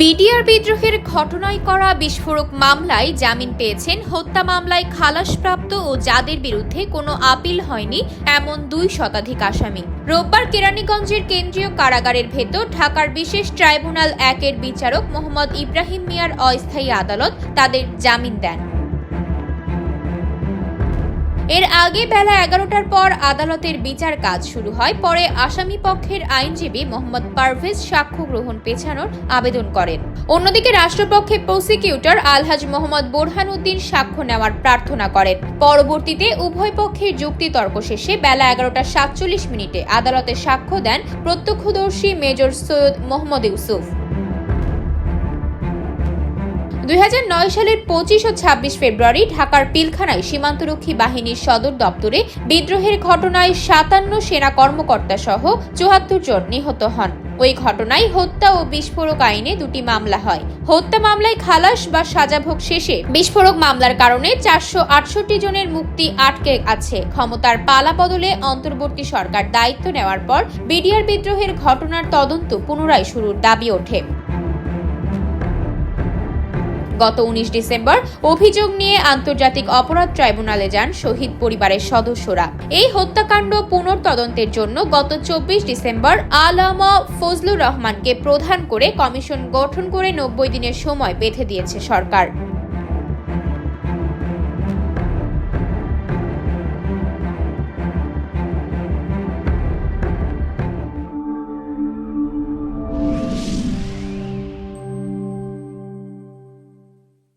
BDR বিদ্রোহের ঘটনায় করা বিস্ফোরক মামলায় জামিন পেয়েছেন হত্যা মামলায় খালাসপ্রাপ্ত ও যাদের বিরুদ্ধে কোনো আপিল হয়নি এমন 2 শতাধিক আসামি। রোববার কেরানীগঞ্জের কেন্দ্রীয় কারাগারের ভেতর ঢাকার বিশেষ ট্রাইব্যুনাল 1-এর বিচারক মোহাম্মদ ইব্রাহিম মিয়ার অস্থায়ী আদালত তাদের জামিন দেন। এর আগে বেলা 11টার পর আদালতের বিচার কাজ শুরু হয়। পরে আসামি পক্ষের আইনজীবী মোহাম্মদ পারভেজ সাক্ষ্য গ্রহণ পেছানোর আবেদন করেন। অন্যদিকে রাষ্ট্রপক্ষে প্রসিকিউটর আলহাজ মোহাম্মদ বোরহান উদ্দিন সাক্ষ্য নেওয়ার প্রার্থনা করেন। পরবর্তীতে উভয় পক্ষের যুক্তিতর্ক শেষে বেলা 11:47 আদালতে সাক্ষ্য দেন প্রত্যক্ষদর্শী মেজর সৈয়দ মোহাম্মদ ইউসুফ। 2009 সালের 25 ও 26 ফেব্রুয়ারি ঢাকার পিলখানায় সীমান্তরক্ষী বাহিনীর সদর দপ্তরে বিদ্রোহের ঘটনায় 57 সেনা কর্মকর্তা সহ 74 জন নিহত হন। ওই ঘটনায় হত্যা ও বিস্ফোরক আইনে 2টি মামলা হয়। হত্যা মামলায় খালাস বা সাজাভোগ শেষে বিস্ফোরক মামলার কারণে 468 জনের মুক্তি আটকে আছে। ক্ষমতার পালাবদলে অন্তর্বর্তী সরকার দায়িত্ব নেওয়ার পর বিডিআর বিদ্রোহের ঘটনার তদন্ত পুনরায় শুরুর দাবি ওঠে। গত 19 ডিসেম্বর অভিযোগ নিয়ে আন্তর্জাতিক অপরাধ ট্রাইব্যুনালে যান শহীদ পরিবারের সদস্যরা। এই হত্যাকাণ্ড পুনর্তদন্তের জন্য গত 24 ডিসেম্বর আলামা ফজলুর রহমানকে প্রধান করে কমিশন গঠন করে 90 দিনের সময় বেঁধে দিয়েছে সরকার।